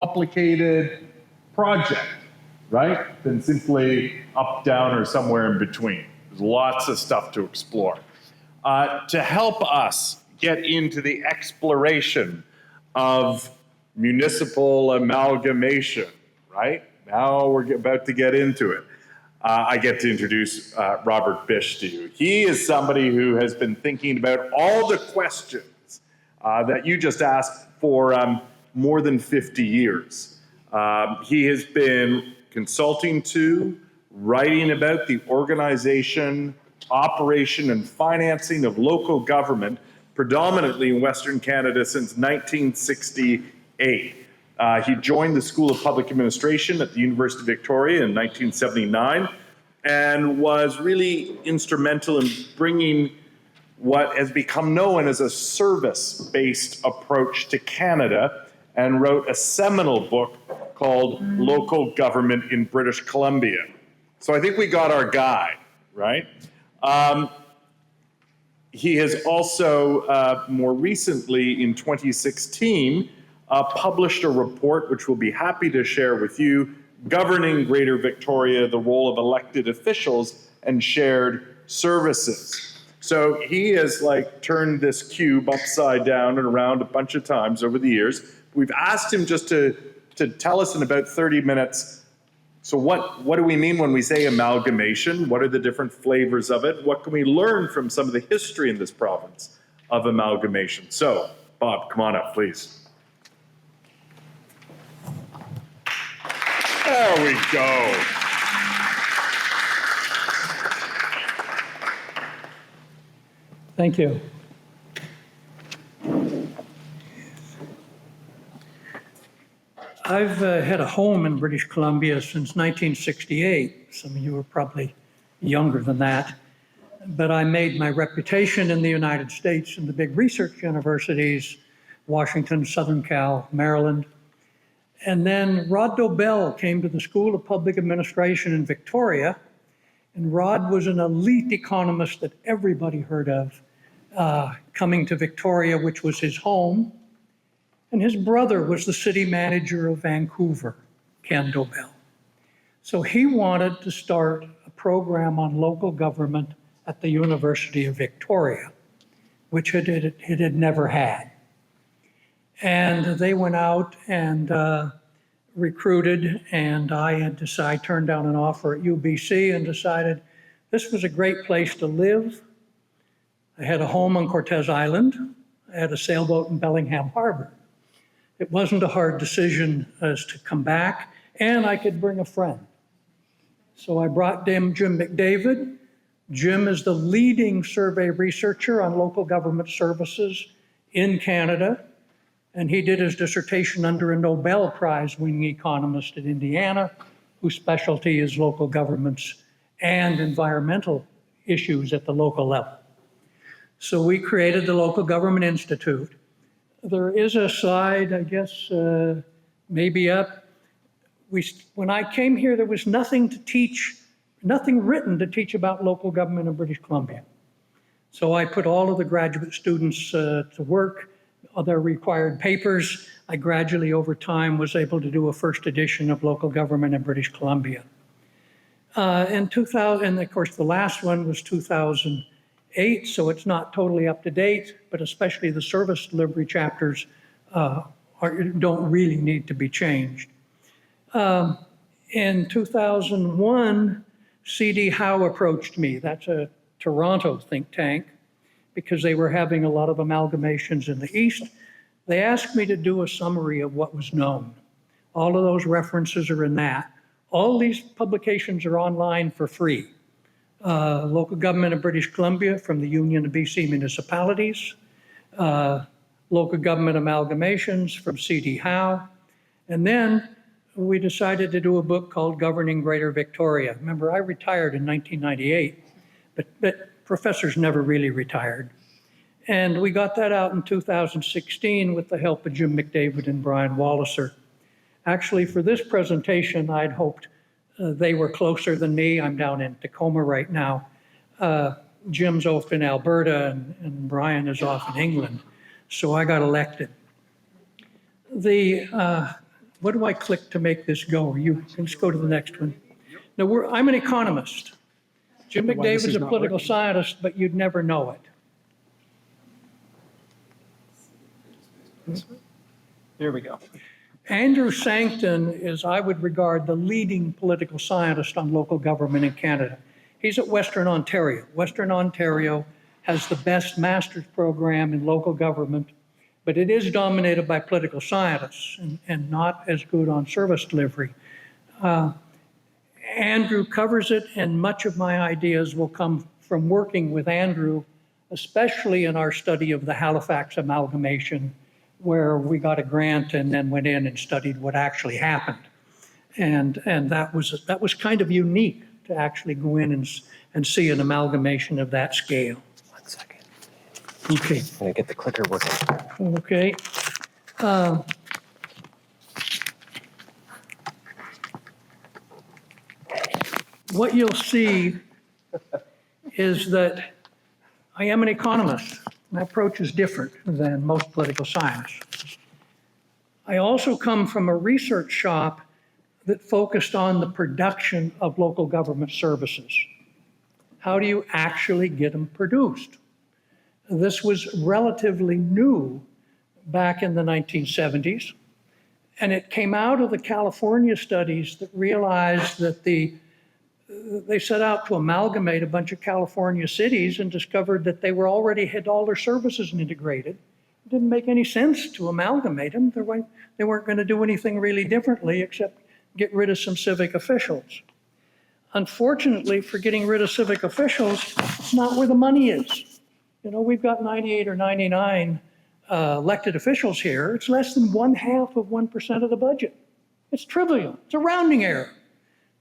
complicated project, right, than simply up, down, or somewhere in between. There's lots of stuff to explore. To help us get into the exploration of municipal amalgamation, right? Now we're about to get into it. I get to introduce Robert Bish to you. He is somebody who has been thinking about all the questions that you just asked for more than 50 years. He has been consulting to, writing about the organization, operation, and financing of local government, predominantly in Western Canada since 1968. He joined the School of Public Administration at the University of Victoria in 1979 and was really instrumental in bringing what has become known as a service-based approach to Canada, and wrote a seminal book called Local Government in British Columbia. So I think we got our guy, right? He has also, more recently in 2016, published a report, which we'll be happy to share with you, governing Greater Victoria, the role of elected officials and shared services. So he has turned this cube upside down and around a bunch of times over the years. We've asked him just to tell us in about 30 minutes, so what do we mean when we say amalgamation? What are the different flavors of it? What can we learn from some of the history in this province of amalgamation? So, Bob, come on up, please. There we go. Thank you. I've had a home in British Columbia since 1968. Some of you are probably younger than that. But I made my reputation in the United States in the big research universities, Washington, Southern Cal, Maryland. And then Rod Dobell came to the School of Public Administration in Victoria. And Rod was an elite economist that everybody heard of, coming to Victoria, which was his home. And his brother was the city manager of Vancouver, Ken Dobell. So he wanted to start a program on local government at the University of Victoria, which it had never had. And they went out and recruited, and I had turned down an offer at UBC and decided this was a great place to live. I had a home on Cortes Island. I had a sailboat in Bellingham Harbor. It wasn't a hard decision as to come back, and I could bring a friend. So I brought Jim McDavid. Jim is the leading survey researcher on local government services in Canada, and he did his dissertation under a Nobel Prize-winning economist in Indiana, whose specialty is local governments and environmental issues at the local level. So we created the Local Government Institute. There is a slide, I guess, maybe up. When I came here, there was nothing to teach, nothing written to teach about local government in British Columbia. So I put all of the graduate students to work on their required papers. I gradually, over time, was able to do a first edition of local government in British Columbia. In 2000, and of course, the last one was 2008, so it's not totally up to date, but especially the service delivery chapters don't really need to be changed. In 2001, C.D. Howe approached me. That's a Toronto think tank, because they were having a lot of amalgamations in the East. They asked me to do a summary of what was known. All of those references are in that. All these publications are online for free. Local Government of British Columbia from the Union of BC Municipalities, Local Government Amalgamations from C.D. Howe, and then we decided to do a book called Governing Greater Victoria. Remember, I retired in 1998, but professors never really retired. And we got that out in 2016 with the help of Jim McDavid and Brian Walliser. Actually, for this presentation, I'd hoped they were closer than me. I'm down in Tacoma right now. Jim's off in Alberta and Brian is off in England. So I got elected. what do I click to make this go? Or you, let's go to the next one. Now, I'm an economist. Jim Why this McDavid's is a not political working. scientist, but you'd never know it. There we go. Andrew Sankton is, I would regard, the leading political scientist on local government in Canada. He's at Western Ontario. Western Ontario has the best master's program in local government, but it is dominated by political scientists and not as good on service delivery. Andrew covers it, and much of my ideas will come from working with Andrew, especially in our study of the Halifax amalgamation, where we got a grant and then went in and studied what actually happened. And that was kind of unique to actually go in and see an amalgamation of that scale. 1 second. Okay. I'm gonna get the clicker working. Okay. What you'll see is that I am an economist. My approach is different than most political scientists. I also come from a research shop that focused on the production of local government services. How do you actually get them produced? This was relatively new back in the 1970s, and it came out of the California studies that realized that they set out to amalgamate a bunch of California cities and discovered that they already had all their services integrated. It didn't make any sense to amalgamate them. They weren't going to do anything really differently except get rid of some civic officials. Unfortunately, for getting rid of civic officials, it's not where the money is. You know, we've got 98 or 99 elected officials here. It's less than 0.5% of the budget. It's trivial. It's a rounding error.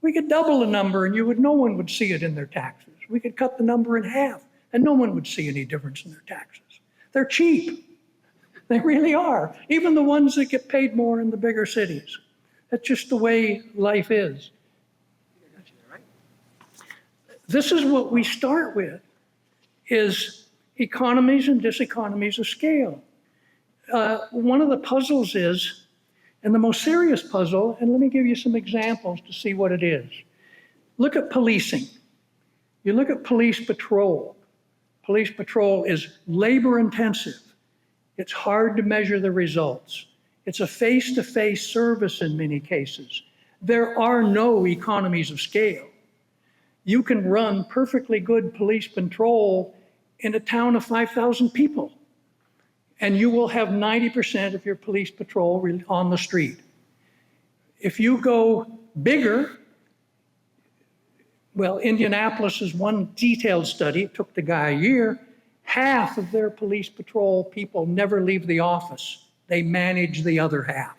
We could double the number and no one would see it in their taxes. We could cut the number in half and no one would see any difference in their taxes. They're cheap. They really are. Even the ones that get paid more in the bigger cities. That's just the way life is. This is what we start with, is economies and diseconomies of scale. One of the puzzles is, and the most serious puzzle, and let me give you some examples to see what it is. Look at policing. You look at police patrol. Police patrol is labor intensive. It's hard to measure the results. It's a face-to-face service in many cases. There are no economies of scale. You can run perfectly good police patrol in a town of 5,000 people, and you will have 90% of your police patrol on the street. If you go bigger, well, Indianapolis is one detailed study. It took the guy a year. Half of their police patrol people never leave the office. They manage the other half.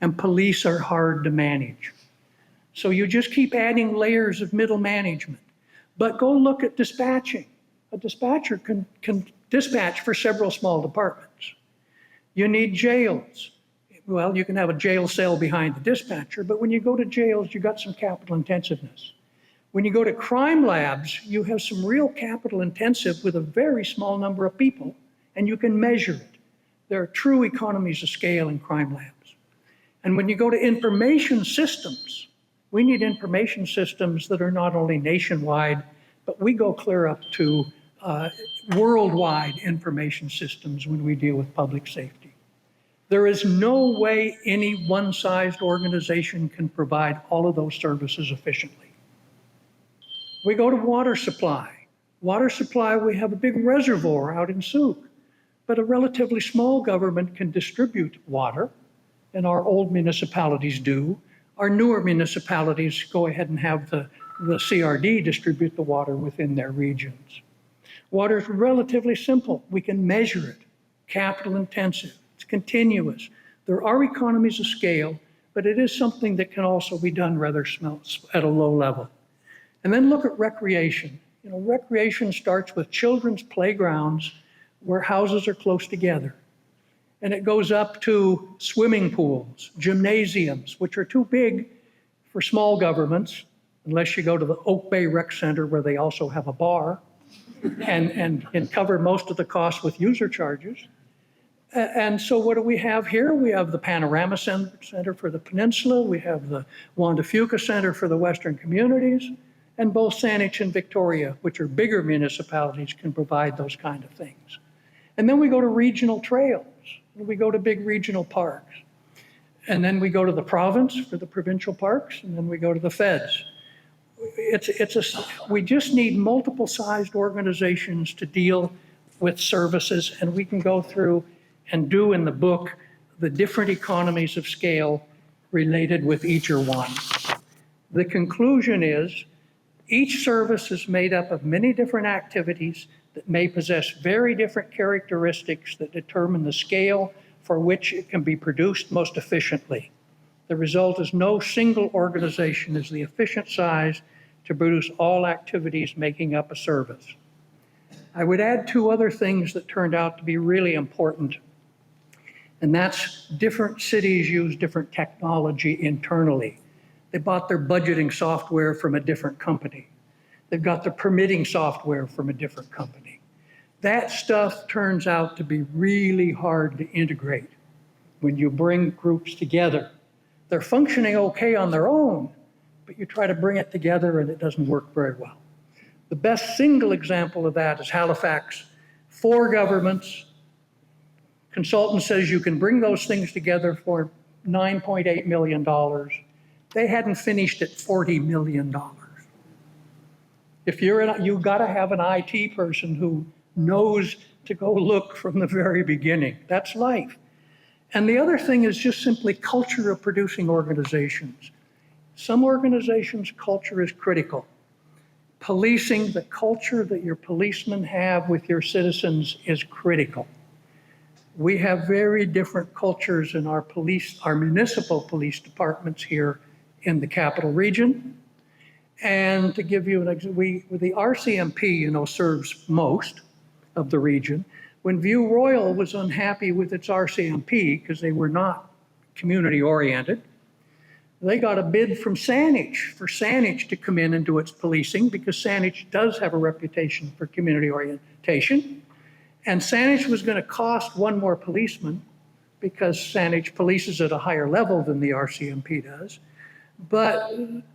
And police are hard to manage. So you just keep adding layers of middle management. But go look at dispatching. A dispatcher can dispatch for several small departments. You need jails. Well, you can have a jail cell behind the dispatcher, but when you go to jails, you got some capital intensiveness. When you go to crime labs, you have some real capital intensive with a very small number of people, and you can measure it. There are true economies of scale in crime labs. And when you go to information systems, we need information systems that are not only nationwide, but we go clear up to worldwide information systems when we deal with public safety. There is no way any one-sized organization can provide all of those services efficiently. We go to water supply. Water supply, we have a big reservoir out in Souk, but a relatively small government can distribute water, and our old municipalities do. Our newer municipalities go ahead and have the CRD distribute the water within their regions. Water is relatively simple. We can measure it. Capital intensive. It's continuous. There are economies of scale, but it is something that can also be done rather at a low level. And then look at recreation. You know, recreation starts with children's playgrounds where houses are close together. And it goes up to swimming pools, gymnasiums, which are too big for small governments, unless you go to the Oak Bay Rec Center where they also have a bar and cover most of the cost with user charges. And so what do we have here? We have the Panorama Center for the Peninsula. We have the Juan de Fuca Center for the Western Communities. And both Saanich and Victoria, which are bigger municipalities, can provide those kind of things. And then we go to regional trails. And we go to big regional parks. And then we go to the province for the provincial parks. And then we go to the feds. We just need multiple sized organizations to deal with services. And we can go through and do in the book the different economies of scale related with each or one. The conclusion is each service is made up of many different activities that may possess very different characteristics that determine the scale for which it can be produced most efficiently. The result is no single organization is the efficient size to produce all activities making up a service. I would add two other things that turned out to be really important. And that's different cities use different technology internally. They bought their budgeting software from a different company. They've got the permitting software from a different company. That stuff turns out to be really hard to integrate when you bring groups together. They're functioning okay on their own, but you try to bring it together and it doesn't work very well. The best single example of that is Halifax. 4 governments. Consultant says you can bring those things together for $9.8 million. They hadn't finished at $40 million. If you've got to have an IT person who knows to go look from the very beginning. That's life. And the other thing is just simply culture of producing organizations. Some organizations' culture is critical. Policing, the culture that your policemen have with your citizens is critical. We have very different cultures in our municipal police departments here in the capital region. And to give you an example, the RCMP, serves most of the region. When View Royal was unhappy with its RCMP because they were not community oriented, they got a bid from Saanich for Saanich to come in and do its policing because Saanich does have a reputation for community orientation. And Saanich was going to cost one more policeman because Saanich polices at a higher level than the RCMP does. But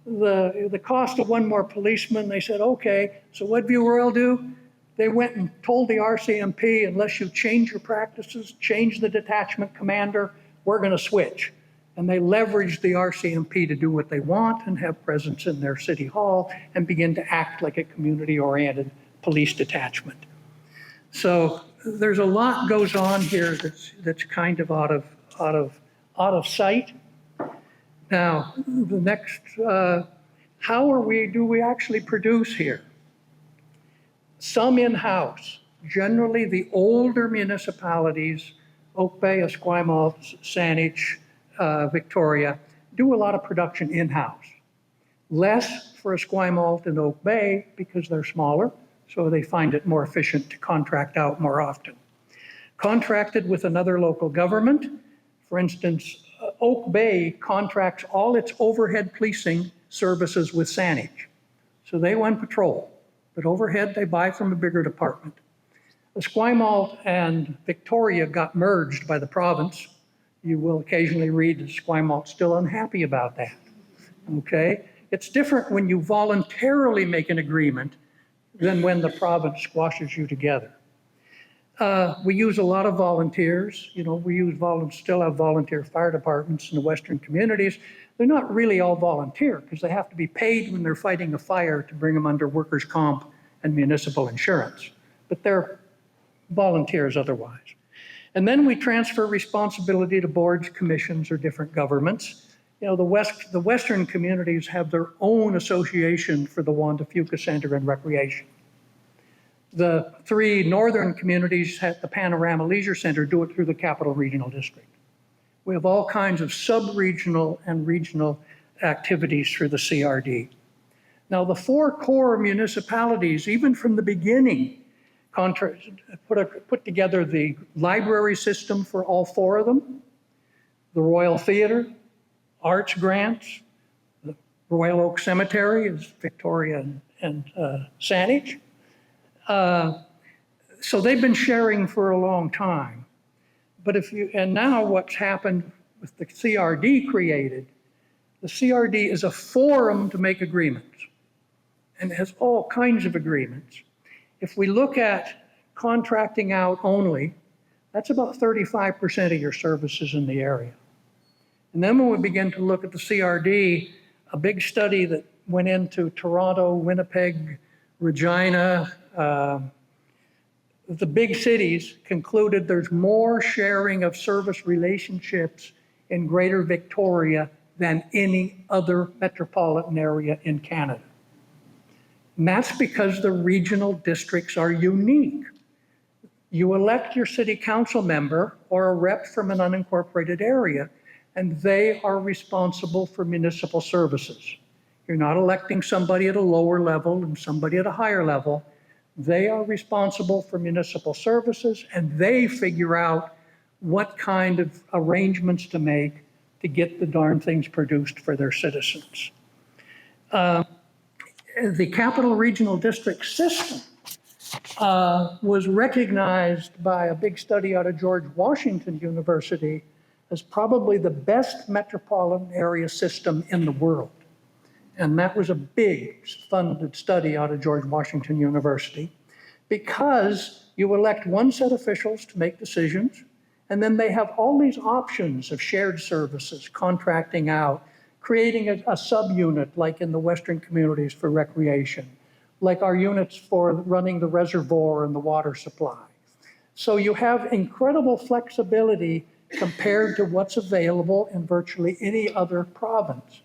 the cost of one more policeman, they said, okay, so what View Royal do? They went and told the RCMP, unless you change your practices, change the detachment commander, we're going to switch. And they leveraged the RCMP to do what they want and have presence in their city hall and begin to act like a community-oriented police detachment. So there's a lot goes on here that's kind of out of sight. Now, the next, do we actually produce here? Some in-house. Generally, the older municipalities, Oak Bay, Esquimalt, Saanich, Victoria, do a lot of production in-house. Less for Esquimalt and Oak Bay because they're smaller, so they find it more efficient to contract out more often. Contracted with another local government, for instance, Oak Bay contracts all its overhead policing services with Saanich. So they won patrol, but overhead they buy from a bigger department. Esquimalt and Victoria got merged by the province. You will occasionally read that Esquimalt's still unhappy about that, okay? It's different when you voluntarily make an agreement than when the province squashes you together. We use a lot of volunteers. We still have volunteer fire departments in the Western communities. They're not really all volunteer because they have to be paid when they're fighting a fire to bring them under workers' comp and municipal insurance. But they're volunteers otherwise. And then we transfer responsibility to boards, commissions, or different governments. The Western communities have their own association for the Juan de Fuca Center and Recreation. The 3 northern communities at the Panorama Leisure Center do it through the Capital Regional District. We have all kinds of sub-regional and regional activities through the CRD. Now, the 4 core municipalities, even from the beginning, put together the library system for all 4 of them, the Royal Theatre, arts grants, the Royal Oak Cemetery is Victoria and Saanich. So they've been sharing for a long time. But and now what's happened with the CRD created, the CRD is a forum to make agreements, and it has all kinds of agreements. If we look at contracting out only, that's about 35% of your services in the area. And then when we begin to look at the CRD, a big study that went into Toronto, Winnipeg, Regina, the big cities concluded there's more sharing of service relationships in Greater Victoria than any other metropolitan area in Canada. And that's because the regional districts are unique. You elect your city council member or a rep from an unincorporated area, and they are responsible for municipal services. You're not electing somebody at a lower level and somebody at a higher level. They are responsible for municipal services, and they figure out what kind of arrangements to make to get the darn things produced for their citizens. The Capital Regional District system was recognized by a big study out of George Washington University as probably the best metropolitan area system in the world. And that was a big funded study out of George Washington University, because you elect one set of officials to make decisions, and then they have all these options of shared services, contracting out, creating a subunit like in the Western communities for recreation, like our units for running the reservoir and the water supply. So you have incredible flexibility compared to what's available in virtually any other province.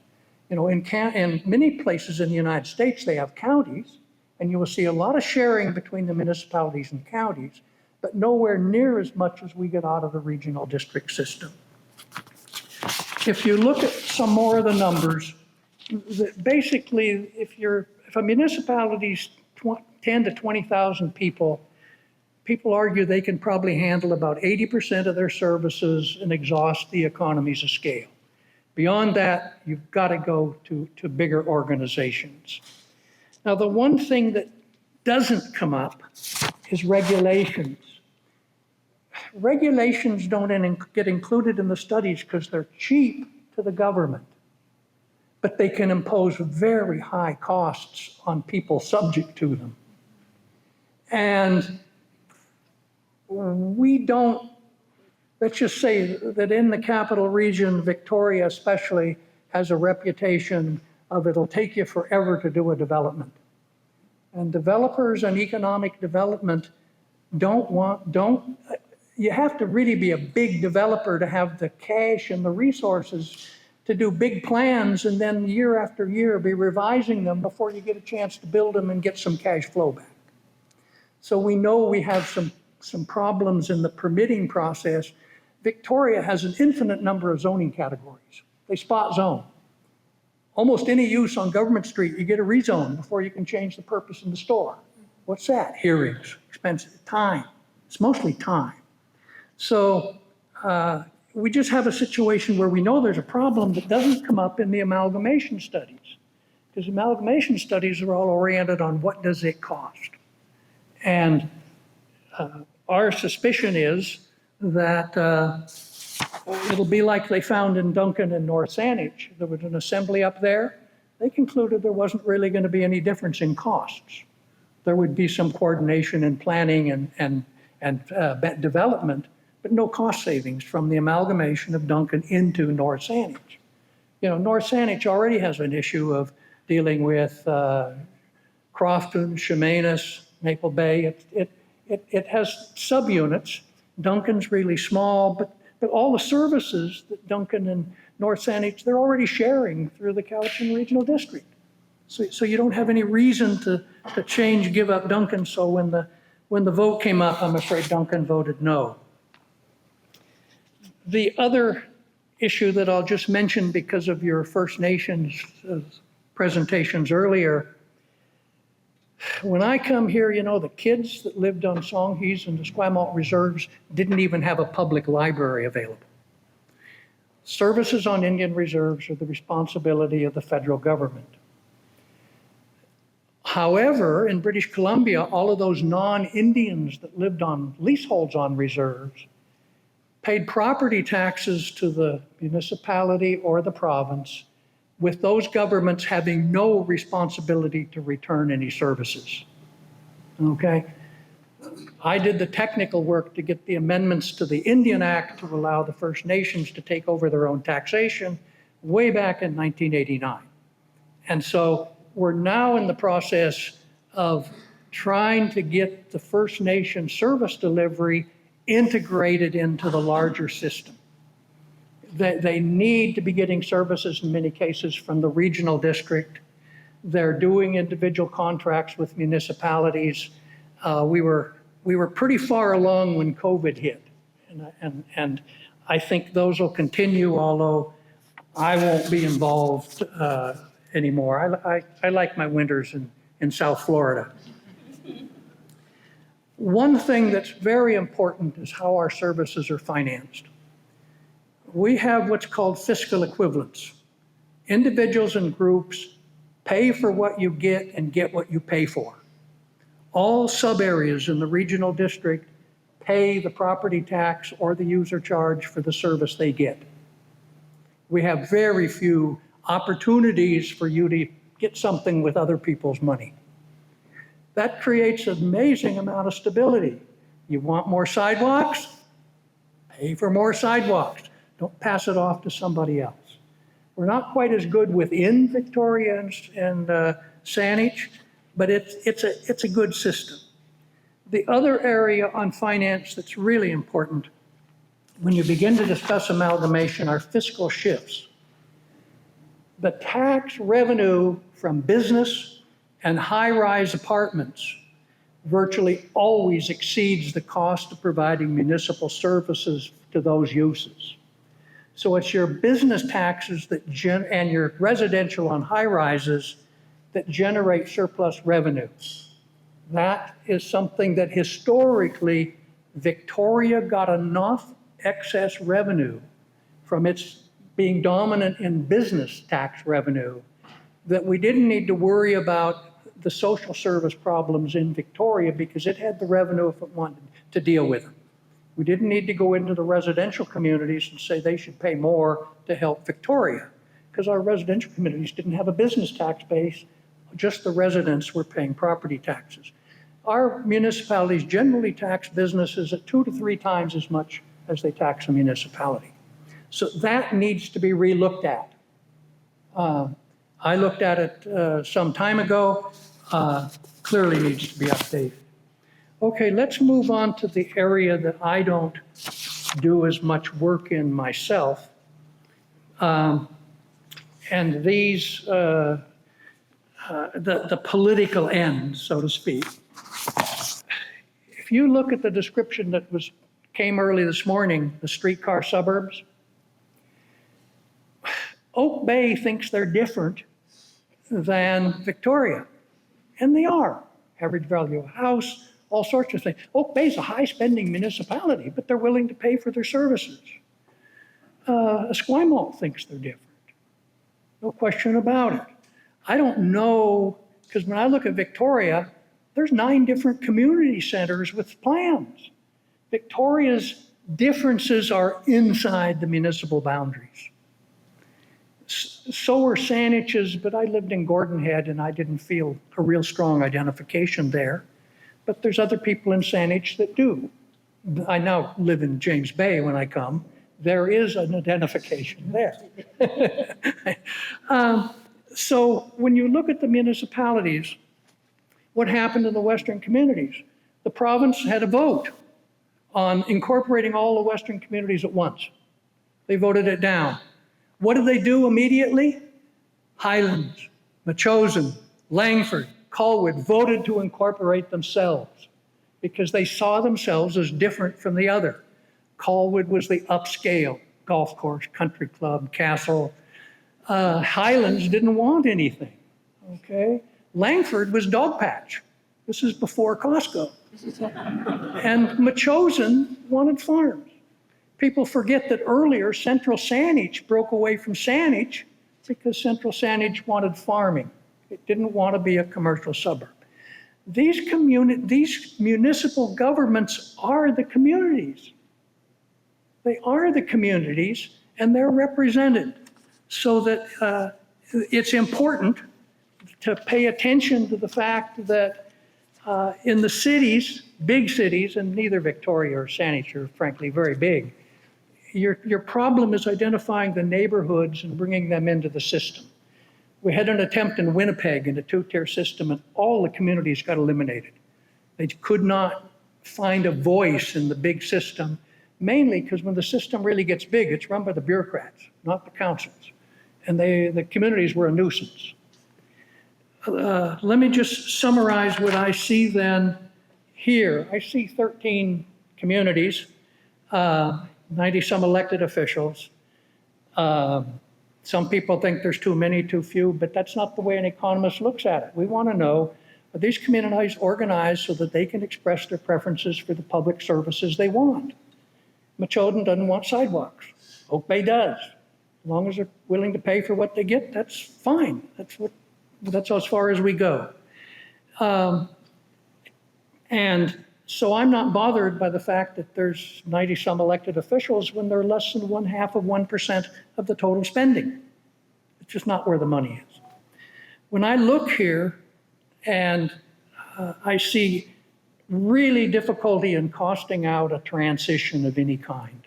You know, in many places in the United States, they have counties, and you will see a lot of sharing between the municipalities and counties, but nowhere near as much as we get out of the regional district system. If you look at some more of the numbers, basically, if a municipality's 10 to 20,000 people, people argue they can probably handle about 80% of their services and exhaust the economies of scale. Beyond that, you've got to go to bigger organizations. Now, the one thing that doesn't come up is regulations. Regulations don't get included in the studies because they're cheap to the government, but they can impose very high costs on people subject to them. And we don't, let's just say that in the capital region, Victoria especially has a reputation of it'll take you forever to do a development. And developers and economic development you have to really be a big developer to have the cash and the resources to do big plans and then year after year be revising them before you get a chance to build them and get some cash flow back. So we know we have some problems in the permitting process. Victoria has an infinite number of zoning categories. They spot zone. Almost any use on Government Street, you get a rezone before you can change the purpose in the store. What's that? Hearings, expensive, time. It's mostly time. So we just have a situation where we know there's a problem that doesn't come up in the amalgamation studies, because amalgamation studies are all oriented on what does it cost. And our suspicion is that it'll be like they found in Duncan and North Saanich. There was an assembly up there. They concluded there wasn't really going to be any difference in costs. There would be some coordination in planning and development, but no cost savings from the amalgamation of Duncan into North Saanich. You know, North Saanich already has an issue of dealing with Crofton, Chemainus, Maple Bay. It has subunits. Duncan's really small, but all the services that Duncan and North Saanich, they're already sharing through the Cowichan Regional District. So you don't have any reason to give up Duncan. So when the vote came up, I'm afraid Duncan voted no. The other issue that I'll just mention because of your First Nations presentations earlier, when I come here, you know, the kids that lived on Songhees and the Esquimalt reserves didn't even have a public library available. Services on Indian reserves are the responsibility of the federal government. However, in British Columbia, all of those non-Indians that lived on leaseholds on reserves paid property taxes to the municipality or the province, with those governments having no responsibility to return any services. Okay? I did the technical work to get the amendments to the Indian Act to allow the First Nations to take over their own taxation way back in 1989. And so we're now in the process of trying to get the First Nation service delivery integrated into the larger system. They need to be getting services in many cases from the regional district. They're doing individual contracts with municipalities. We were pretty far along when COVID hit. And I think those will continue, although I won't be involved anymore. I like my winters in South Florida. One thing that's very important is how our services are financed. We have what's called fiscal equivalence. Individuals and groups pay for what you get and get what you pay for. All sub-areas in the regional district pay the property tax or the user charge for the service they get. We have very few opportunities for you to get something with other people's money. That creates an amazing amount of stability. You want more sidewalks? Pay for more sidewalks. Don't pass it off to somebody else. We're not quite as good within Victoria and Saanich, but it's a good system. The other area on finance that's really important, when you begin to discuss amalgamation, are fiscal shifts. The tax revenue from business and high-rise apartments virtually always exceeds the cost of providing municipal services to those uses. So it's your business taxes and your residential on high-rises that generate surplus revenue. That is something that historically Victoria got enough excess revenue from its being dominant in business tax revenue that we didn't need to worry about the social service problems in Victoria because it had the revenue if it wanted to deal with them. We didn't need to go into the residential communities and say they should pay more to help Victoria because our residential communities didn't have a business tax base, just the residents were paying property taxes. Our municipalities generally tax businesses at 2 to 3 times as much as they tax a municipality. So that needs to be relooked at. I looked at it some time ago, clearly needs to be updated. Okay, let's move on to the area that I don't do as much work in myself. And these, the political end, so to speak. If you look at the description that came early this morning, the streetcar suburbs, Oak Bay thinks they're different than Victoria, and they are. Average value of a house, all sorts of things. Oak Bay's a high-spending municipality, but they're willing to pay for their services. Esquimalt thinks they're different. No question about it. I don't know, because when I look at Victoria, there's 9 different community centers with plans. Victoria's differences are inside the municipal boundaries. So are Saanich's, but I lived in Gordon Head and I didn't feel a real strong identification there. But there's other people in Saanich that do. I now live in James Bay when I come. There is an identification there. So when you look at the municipalities, what happened in the Western communities? The province had a vote on incorporating all the Western communities at once. They voted it down. What did they do immediately? Highlands, Machosen, Langford, Colwood voted to incorporate themselves because they saw themselves as different from the other. Colwood was the upscale golf course, country club, castle. Highlands didn't want anything, okay? Langford was dog patch. This is before Costco. And Machosen wanted farms. People forget that earlier Central Saanich broke away from Saanich because Central Saanich wanted farming. It didn't want to be a commercial suburb. These municipal governments are the communities. They are the communities, and they're represented. So that it's important to pay attention to the fact that in the cities, big cities, and neither Victoria or Saanich are frankly very big, your problem is identifying the neighborhoods and bringing them into the system. We had an attempt in Winnipeg in a two-tier system, and all the communities got eliminated. They could not find a voice in the big system, mainly because when the system really gets big, it's run by the bureaucrats, not the councils. And the communities were a nuisance. Let me just summarize what I see then here. I see 13 communities, 90 some elected officials. Some people think there's too many, too few, but that's not the way an economist looks at it. We want to know, are these communities organized so that they can express their preferences for the public services they want? Machoden doesn't want sidewalks. Oak Bay does. As long as they're willing to pay for what they get, that's fine. That's as far as we go. And so I'm not bothered by the fact that there's 90 some elected officials when they're less than 0.5% of the total spending. It's just not where the money is. When I look here and I see really difficulty in costing out a transition of any kind.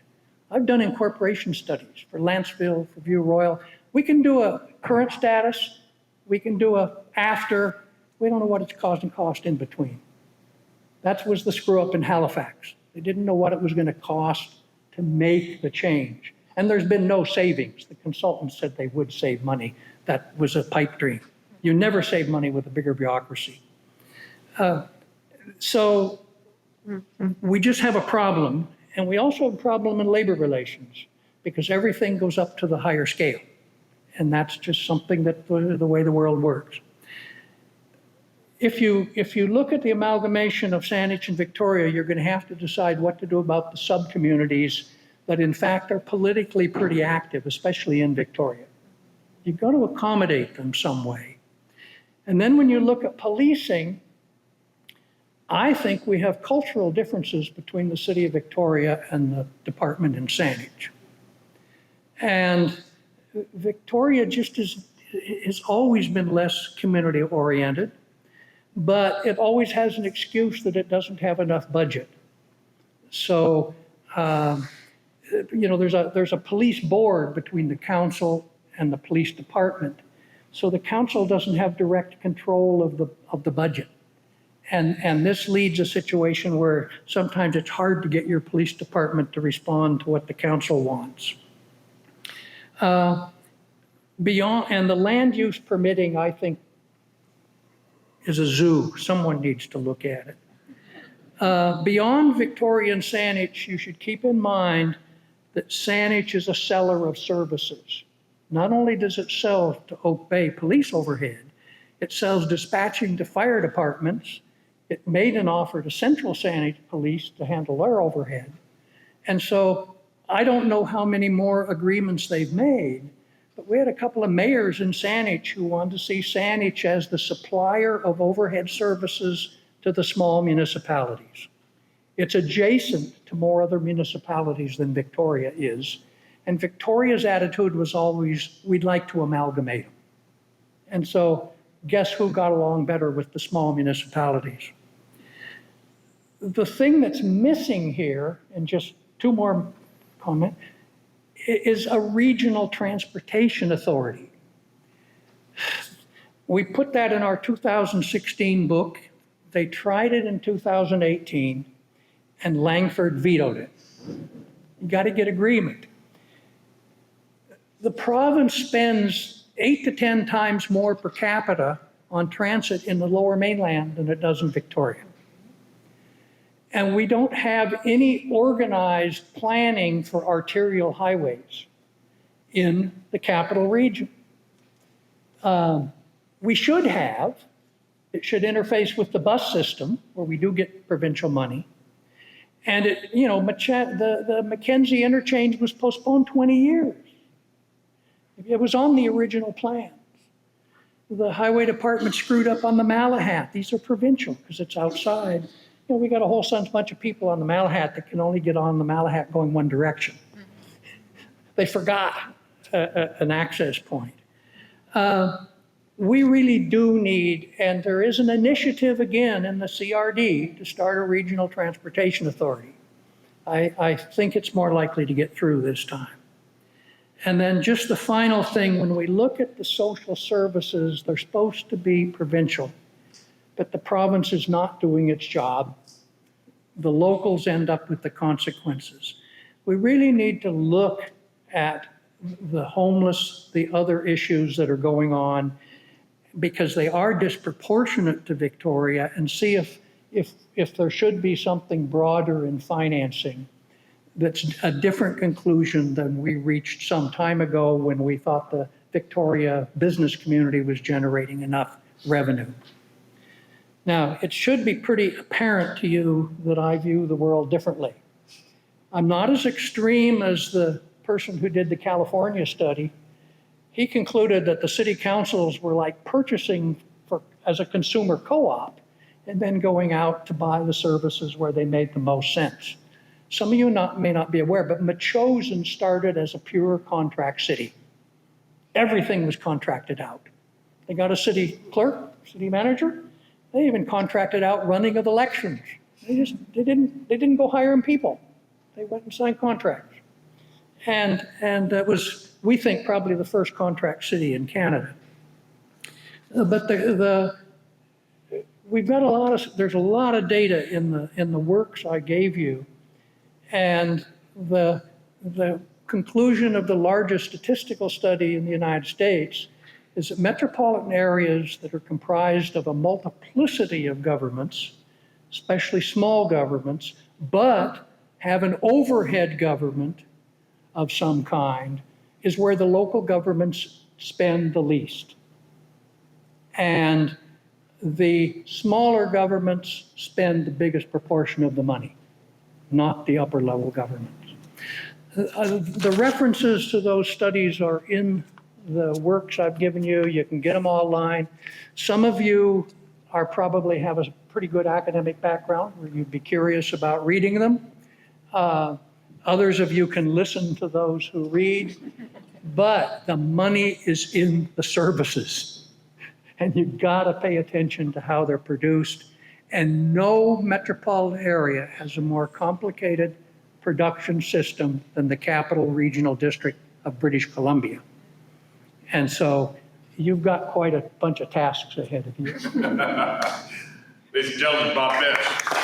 I've done incorporation studies for Lanceville, for View Royal. We can do a current status, we can do a after, we don't know what it's causing cost in between. That was the screw up in Halifax. They didn't know what it was going to cost to make the change. And there's been no savings. The consultants said they would save money. That was a pipe dream. You never save money with a bigger bureaucracy. So we just have a problem. And we also have a problem in labor relations because everything goes up to the higher scale. And that's just something that the way the world works. If you look at the amalgamation of Saanich and Victoria, you're going to have to decide what to do about the sub-communities that in fact are politically pretty active, especially in Victoria. You've got to accommodate them some way. And then when you look at policing, I think we have cultural differences between the city of Victoria and the department in Saanich. And Victoria just has always been less community oriented, but it always has an excuse that it doesn't have enough budget. So, there's a police board between the council and the police department. So the council doesn't have direct control of the budget. And this leads a situation where sometimes it's hard to get your police department to respond to what the council wants. And the land use permitting, I think, is a zoo. Someone needs to look at it. Beyond Victoria and Saanich, you should keep in mind that Saanich is a seller of services. Not only does it sell to Oak Bay police overhead, it sells dispatching to fire departments. It made an offer to Central Saanich Police to handle their overhead. And so I don't know how many more agreements they've made, but we had a couple of mayors in Saanich who wanted to see Saanich as the supplier of overhead services to the small municipalities. It's adjacent to more other municipalities than Victoria is. And Victoria's attitude was always, we'd like to amalgamate them. And so guess who got along better with the small municipalities? The thing that's missing here, and just two more comments, is a regional transportation authority. We put that in our 2016 book. They tried it in 2018, and Langford vetoed it. You got to get agreement. The province spends 8 to 10 times more per capita on transit in the Lower Mainland than it does in Victoria. And we don't have any organized planning for arterial highways in the capital region. We should have. It should interface with the bus system, where we do get provincial money. And the Mackenzie interchange was postponed 20 years. It was on the original plans. The highway department screwed up on the Malahat. These are provincial because it's outside. we got a whole bunch of people on the Malahat that can only get on the Malahat going one direction. They forgot an access point. We really do need, and there is an initiative again in the CRD to start a regional transportation authority. I think it's more likely to get through this time. And then just the final thing, when we look at the social services, they're supposed to be provincial, but the province is not doing its job. The locals end up with the consequences. We really need to look at the homeless, the other issues that are going on, because they are disproportionate to Victoria, and see if there should be something broader in financing that's a different conclusion than we reached some time ago when we thought the Victoria business community was generating enough revenue. Now, it should be pretty apparent to you that I view the world differently. I'm not as extreme as the person who did the California study. He concluded that the city councils were like purchasing as a consumer co-op and then going out to buy the services where they made the most sense. Some of you may not be aware, but Machosen started as a pure contract city. Everything was contracted out. They got a city clerk, city manager. They even contracted out running of elections. They didn't go hiring people. They went and signed contracts. And that was, we think, probably the first contract city in Canada. But we've got there's a lot of data in the works I gave you. And the conclusion of the largest statistical study in the United States is that metropolitan areas that are comprised of a multiplicity of governments, especially small governments, but have an overhead government of some kind, is where the local governments spend the least. And the smaller governments spend the biggest proportion of the money, not the upper level governments. The references to those studies are in the works I've given you. You can get them online. Some of you probably have a pretty good academic background where you'd be curious about reading them. Others of you can listen to those who read, but the money is in the services. And you've got to pay attention to how they're produced. And no metropolitan area has a more complicated production system than the Capital Regional District of British Columbia. And so you've got quite a bunch of tasks ahead of you. Ladies and gentlemen, Bob Bish.